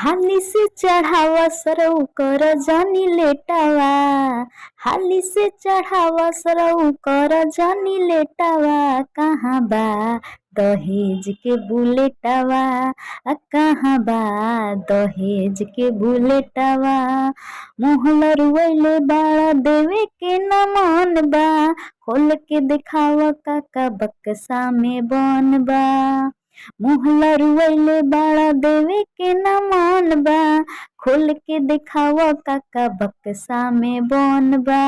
हाली से चढ़ावा सरऊ कर जानी लेटावा। हाली से चढ़ावा सरऊ कर जानी लेटावा। कहाँ बा दहेज के बुलेटवा। कहाँ बा दहेज के बुलेटवा। मोहला रुवैले बाड़ा देवे के न मन बा। खोल के दिखावा काका बक्सा में बन बा। मोहला रुवैले बाड़ा देवे के न मन बा। खोल के दिखावा काका बक्सा में बन बा।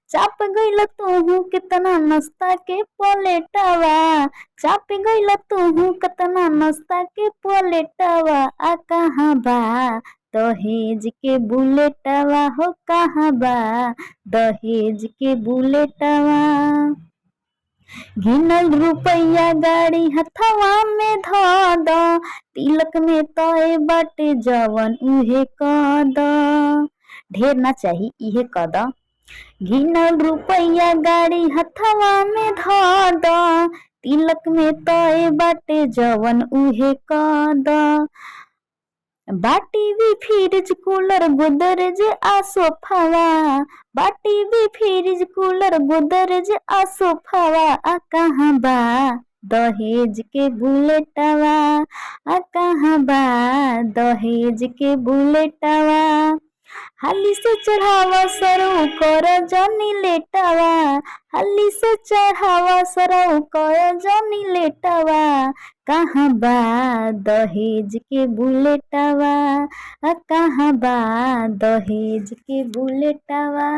चाप गइल तूहू कितना नाश्ता के पलेटवा। चाप गइल तूहू कितना नाश्ता के पलेटवा। आ कहाँ बा दहेज के बुलेटवा हो। कहाँ बा दहेज के बुलेटवा। घिनल रुपया गाड़ी हथवा में ध द। तिलक में तय बाटे जवन उहे कद। ढेर ना चाही इहे कद। घिनल रुपया गाड़ी हथवा में ध द। तिलक में तय बाटे जवन उहे कद। बाटी भी फ्रिज कूलर गोदरेज आ सोफावा। बाटी भी फ्रिज कूलर गोदरेज आ सोफावा। आ कहाँ बा दहेज के बुलेटवा। आ कहाँ बा दहेज के बुलेटवा। हाली से चढ़ावा सरऊ कर जानी लेटावा। हाली से चढ़ावा सरऊ कर जानी लेटावा। कहाँ बा दहेज के बुलेटवा। कहाँ बा दहेज के बुलेटवा।